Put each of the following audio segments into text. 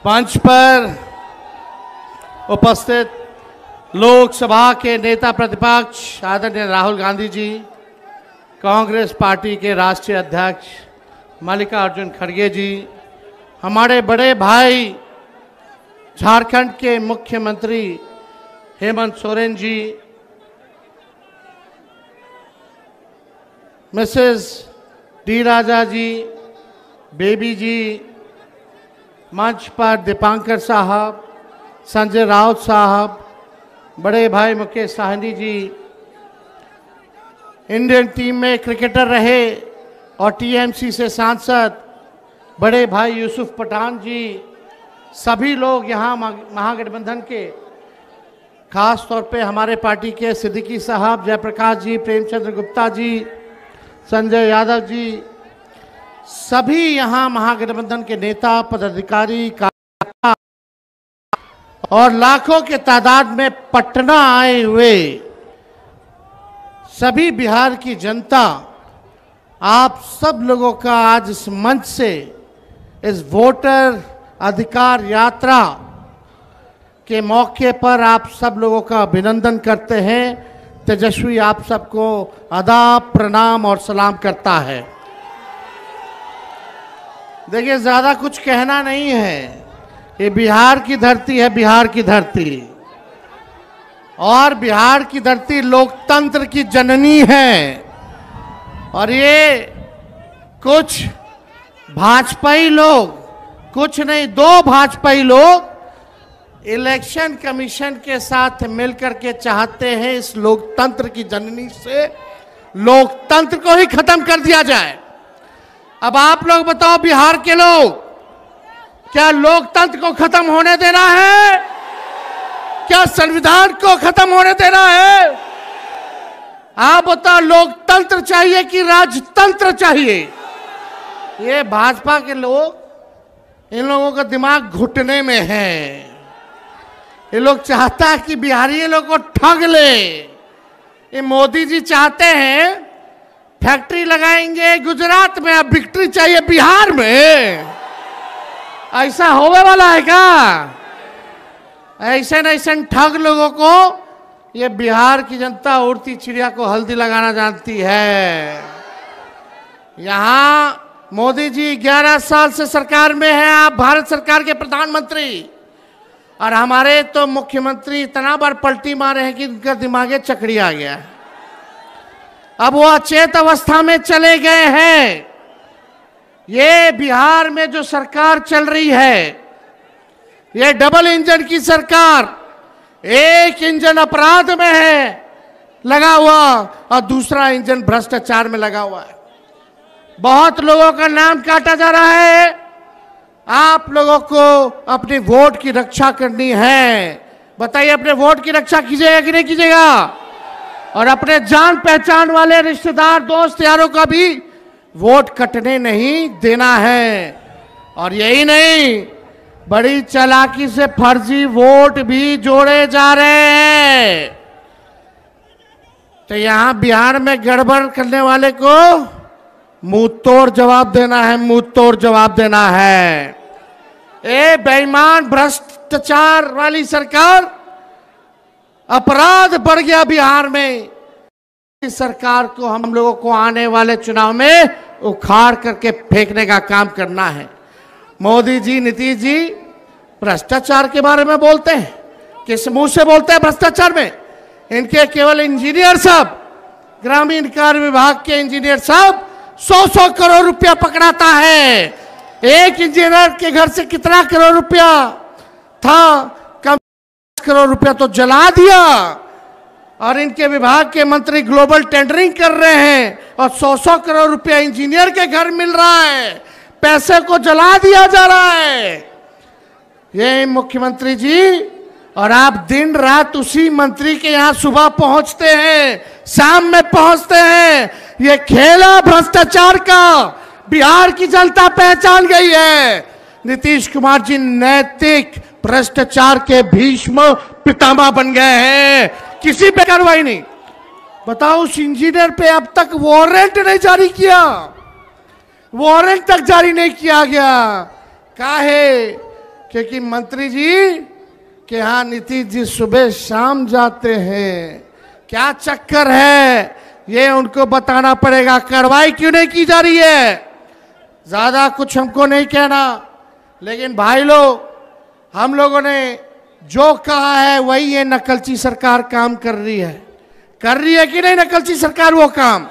मंच पर उपस्थित लोकसभा के नेता प्रतिपक्ष आदरणीय राहुल गांधी जी, कांग्रेस पार्टी के राष्ट्रीय अध्यक्ष मल्लिकार्जुन खड़गे जी, हमारे बड़े भाई झारखंड के मुख्यमंत्री हेमंत सोरेन जी, मिसेस डी राजा जी, बेबी जी, मंच पर दीपांकर साहब, संजय राउत साहब, बड़े भाई मुकेश साहनी जी, इंडियन टीम में क्रिकेटर रहे और टीएमसी से सांसद बड़े भाई यूसुफ पठान जी, सभी लोग यहाँ महागठबंधन के, खास तौर पे हमारे पार्टी के सिद्दीकी साहब, जयप्रकाश जी, प्रेमचंद्र गुप्ता जी, संजय यादव जी, सभी यहाँ महागठबंधन के नेता, पदाधिकारी, कार्यकर्ता और लाखों के तादाद में पटना आए हुए सभी बिहार की जनता, आप सब लोगों का आज इस मंच से इस वोटर अधिकार यात्रा के मौके पर आप सब लोगों का अभिनंदन करते हैं। तेजस्वी आप सबको आदाब, प्रणाम और सलाम करता है। देखिए, ज़्यादा कुछ कहना नहीं है, ये बिहार की धरती है, बिहार की धरती, और बिहार की धरती लोकतंत्र की जननी है। और ये कुछ भाजपाई लोग, कुछ नहीं, दो भाजपाई लोग इलेक्शन कमीशन के साथ मिलकर के चाहते हैं इस लोकतंत्र की जननी से लोकतंत्र को ही खत्म कर दिया जाए। अब आप लोग बताओ, बिहार के लोग, क्या लोकतंत्र को खत्म होने देना है? क्या संविधान को खत्म होने देना है? आप बताओ, लोकतंत्र चाहिए कि राजतंत्र चाहिए? ये भाजपा के लोग, इन लोगों का दिमाग घुटने में है। ये लोग चाहता है कि बिहारी लोग को ठग ले। ये मोदी जी चाहते हैं फैक्ट्री लगाएंगे गुजरात में, अब विक्ट्री चाहिए बिहार में। ऐसा होने वाला है क्या? ऐसे न ऐसे ठग लोगों को ये बिहार की जनता उड़ती चिड़िया को हल्दी लगाना जानती है। यहाँ मोदी जी 11 साल से सरकार में हैं, आप भारत सरकार के प्रधानमंत्री, और हमारे तो मुख्यमंत्री इतना बार पलटी मारे हैं कि उनका दिमागे चकड़ी आ गया है। अब वो अचेत अवस्था में चले गए हैं। ये बिहार में जो सरकार चल रही है, ये डबल इंजन की सरकार, एक इंजन अपराध में है लगा हुआ और दूसरा इंजन भ्रष्टाचार में लगा हुआ है। बहुत लोगों का नाम काटा जा रहा है। आप लोगों को अपने वोट की रक्षा करनी है। बताइए, अपने वोट की रक्षा कीजिएगा कि नहीं कीजिएगा? और अपने जान पहचान वाले रिश्तेदार, दोस्त यारों का भी वोट कटने नहीं देना है। और यही नहीं, बड़ी चालाकी से फर्जी वोट भी जोड़े जा रहे हैं। तो यहां बिहार में गड़बड़ करने वाले को मुंह तोड़ जवाब देना है, मुंह तोड़ जवाब देना है। ए बेईमान भ्रष्टाचार वाली सरकार, अपराध बढ़ गया बिहार में। इस सरकार को हम लोगों को आने वाले चुनाव में उखाड़ करके फेंकने का काम करना है। मोदी जी, नीतीश जी भ्रष्टाचार के बारे में बोलते हैं, किस मुंह से बोलते हैं भ्रष्टाचार में? इनके केवल इंजीनियर साहब, ग्रामीण कार्य विभाग के इंजीनियर साहब 100-100 करोड़ रुपया पकड़ाता है। एक इंजीनियर के घर से कितना करोड़ रुपया था? कम करोड़ रुपया तो जला दिया। और इनके विभाग के मंत्री ग्लोबल टेंडरिंग कर रहे हैं और 100-100 करोड़ रुपया इंजीनियर के घर मिल रहा है। पैसे को जला दिया जा रहा है। ये मुख्यमंत्री जी, और आप दिन रात उसी मंत्री के यहाँ सुबह पहुंचते हैं, शाम में पहुंचते हैं। ये खेला भ्रष्टाचार का बिहार की जनता पहचान गई है। नीतीश कुमार जी नैतिक भ्रष्टाचार के भीष्म पितामह बन गए हैं। किसी पे कार्रवाई नहीं। बताओ, उस इंजीनियर पे अब तक वारंट नहीं जारी किया, वारंट तक जारी नहीं किया गया। काहे क्योंकि मंत्री जी के यहाँ नीतीश जी सुबह शाम जाते हैं। क्या चक्कर है ये उनको बताना पड़ेगा। कार्रवाई क्यों नहीं की जा रही है? ज्यादा कुछ हमको नहीं कहना, लेकिन भाई लोग, हम लोगों ने जो कहा है वही ये नकलची सरकार काम कर रही है कि नहीं नकलची सरकार वो काम?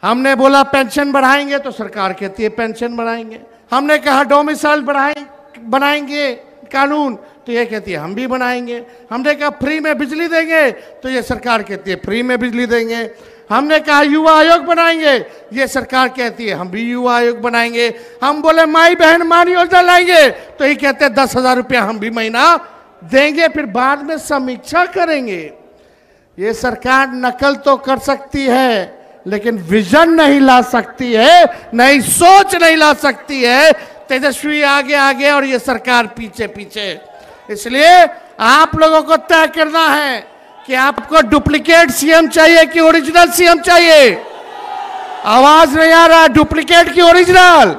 हमने बोला पेंशन बढ़ाएंगे तो सरकार कहती है पेंशन बढ़ाएंगे। हमने कहा डोमिसाइल बनाएंगे कानून, तो ये कहती है हम भी बनाएंगे। हमने कहा फ्री में बिजली देंगे, तो ये सरकार कहती है फ्री में बिजली देंगे। हमने कहा युवा आयोग बनाएंगे, ये सरकार कहती है हम भी युवा आयोग बनाएंगे। हम बोले माई बहन मान योजना लाएंगे, तो ये कहते हैं 10,000 रुपया हम भी महीना देंगे, फिर बाद में समीक्षा करेंगे। ये सरकार नकल तो कर सकती है, लेकिन विजन नहीं ला सकती है, नई सोच नहीं ला सकती है। तेजस्वी आगे आगे और ये सरकार पीछे पीछे। इसलिए आप लोगों को तय करना है कि आपको डुप्लीकेट सीएम चाहिए कि ओरिजिनल सीएम चाहिए। आवाज नहीं आ रहा, डुप्लीकेट की ओरिजिनल?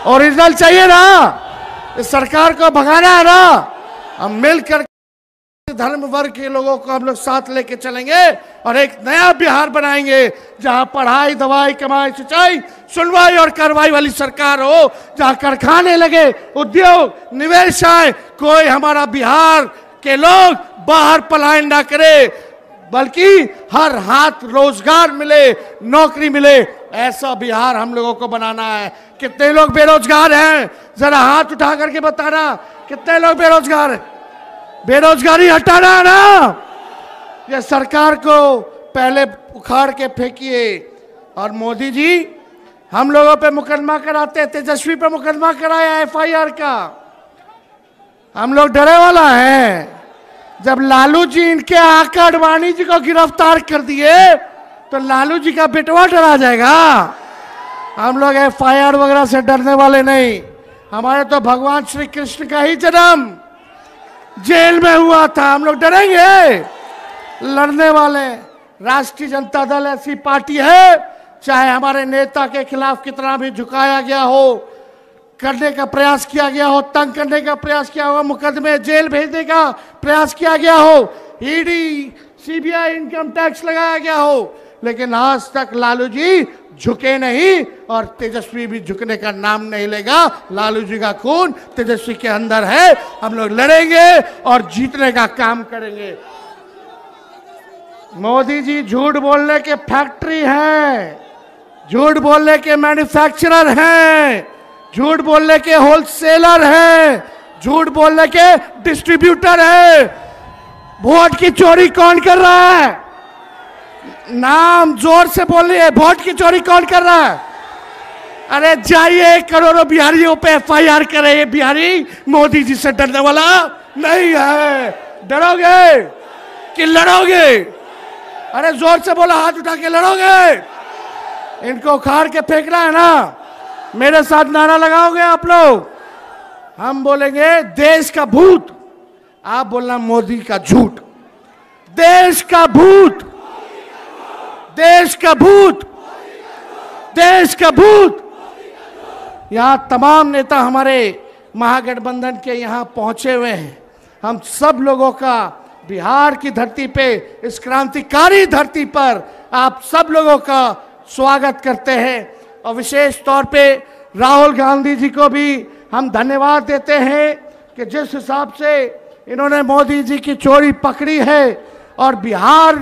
ओरिजिनल चाहिए ना, इस सरकार को भगाना है ना। हम मिलकर धर्म वर्ग के लोगों को हम लोग साथ लेके चलेंगे और एक नया बिहार बनाएंगे, जहां पढ़ाई, दवाई, कमाई, सिंचाई, सुनवाई और कार्रवाई वाली सरकार हो, जहां कारखाने लगे, उद्योग, निवेश आए, कोई हमारा बिहार के लोग बाहर पलायन ना करे, बल्कि हर हाथ रोजगार मिले, नौकरी मिले। ऐसा बिहार हम लोगों को बनाना है। कितने लोग बेरोजगार हैं? जरा हाथ उठा करके बताना, कितने लोग बेरोजगार हैं? बेरोजगारी हटाना है ना। ये सरकार को पहले उखाड़ के फेंकिए। और मोदी जी हम लोगों पे मुकदमा कराते, तेजस्वी पे मुकदमा कराया एफआईआर का। हम लोग डरे वाला है। जब लालू जी इनके आका अडवाणी जी को गिरफ्तार कर दिए, तो लालू जी का बेटवा डरा जाएगा। हम लोग एफआईआर वगैरह से डरने वाले नहीं। हमारे तो भगवान श्री कृष्ण का ही जन्म जेल में हुआ था, हम लोग डरेंगे? लड़ने वाले। राष्ट्रीय जनता दल ऐसी पार्टी है, चाहे हमारे नेता के खिलाफ कितना भी झुकाया गया हो, करने का प्रयास किया गया हो, तंग करने का प्रयास किया हो, मुकदमे जेल भेजने का प्रयास किया गया हो, ईडी, सीबीआई, इनकम टैक्स लगाया गया हो, लेकिन आज तक लालू जी झुके नहीं और तेजस्वी भी झुकने का नाम नहीं लेगा। लालू जी का खून तेजस्वी के अंदर है। हम लोग लड़ेंगे और जीतने का काम करेंगे। मोदी जी झूठ बोलने के फैक्ट्री हैं, झूठ बोलने के मैन्युफैक्चरर हैं, झूठ बोलने के होलसेलर हैं, झूठ बोलने के डिस्ट्रीब्यूटर हैं। वोट की चोरी कौन कर रहा है? नाम जोर से बोलिए, वोट की चोरी कौन कर रहा है? अरे जाइए करोड़ों बिहारियों पे एफआईआर करे। ये बिहारी मोदी जी से डरने वाला नहीं है। डरोगे कि लड़ोगे? अरे जोर से बोला, हाथ उठा के लड़ोगे? इनको उखाड़ के फेंकना है ना। मेरे साथ नारा लगाओगे आप लोग? हम बोलेंगे देश का भूत, आप बोलना मोदी का झूठ। देश का भूत, देश का भूत, देश का भूत। यहां तमाम नेता हमारे महागठबंधन के यहां पहुंचे हुए हैं। हम सब लोगों का बिहार की धरती पे, इस क्रांतिकारी धरती पर आप सब लोगों का स्वागत करते हैं। और विशेष तौर पे राहुल गांधी जी को भी हम धन्यवाद देते हैं कि जिस हिसाब से इन्होंने मोदी जी की चोरी पकड़ी है और बिहार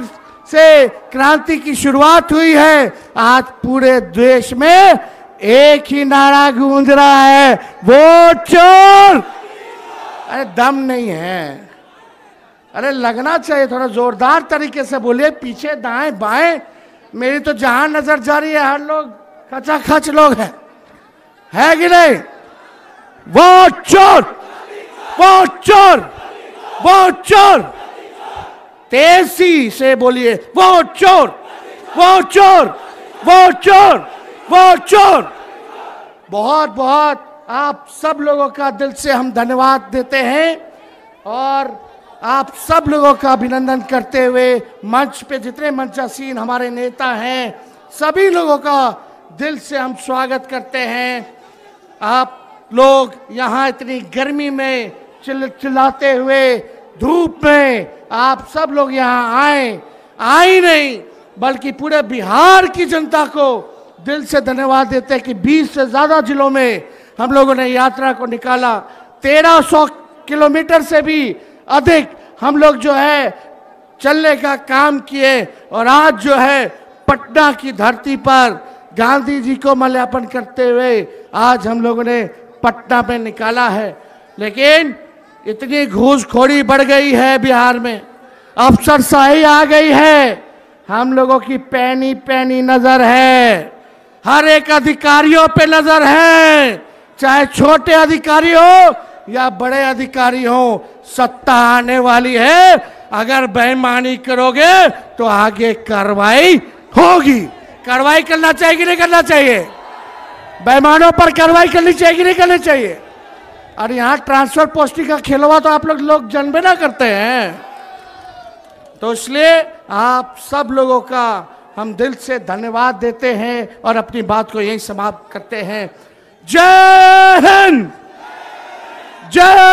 से क्रांति की शुरुआत हुई है। आज पूरे देश में एक ही नारा गूंज रहा है, वोट चोर। अरे दम नहीं है, अरे लगना चाहिए, थोड़ा जोरदार तरीके से बोलिए। पीछे दाएं बाएं मेरी तो जहां नजर जा रही है हर लोग खचाखच लोग हैं, है कि नहीं? वोट चोर, वोट चोर, वोट चोर। तेजी से बोलिए, वोट चोर, वोट चोर, वोट चोर, वोट चोर। बहुत बहुत आप सब लोगों का दिल से हम धन्यवाद देते हैं और आप सब लोगों का अभिनंदन करते हुए मंच पे जितने मंचासीन हमारे नेता हैं, सभी लोगों का दिल से हम स्वागत करते हैं। आप लोग यहाँ इतनी गर्मी में चिल्लाते हुए धूप में आप सब लोग यहाँ आए नहीं, बल्कि पूरे बिहार की जनता को दिल से धन्यवाद देते हैं कि 20 से ज़्यादा जिलों में हम लोगों ने यात्रा को निकाला। 1300 किलोमीटर से भी अधिक हम लोग जो है चलने का काम किए और आज जो है पटना की धरती पर गांधी जी को माल्यार्पण करते हुए आज हम लोगों ने पटना में निकाला है। लेकिन इतनी घूसखोरी बढ़ गई है बिहार में, अफसरशाही आ गई है, हम लोगों की पैनी पैनी नजर है, हर एक अधिकारियों पे नजर है, चाहे छोटे अधिकारी हो या बड़े अधिकारी हो, सत्ता आने वाली है। अगर बेईमानी करोगे तो आगे कार्रवाई होगी। कार्रवाई करना चाहिए कि नहीं करना चाहिए? बेईमानों पर कार्रवाई करनी चाहिए कि नहीं करनी चाहिए? और यहाँ ट्रांसफर पोस्टिंग का खेलवा तो आप लोग जानबे ना करते हैं। तो इसलिए आप सब लोगों का हम दिल से धन्यवाद देते हैं और अपनी बात को यहीं समाप्त करते हैं। जय हिंद, जय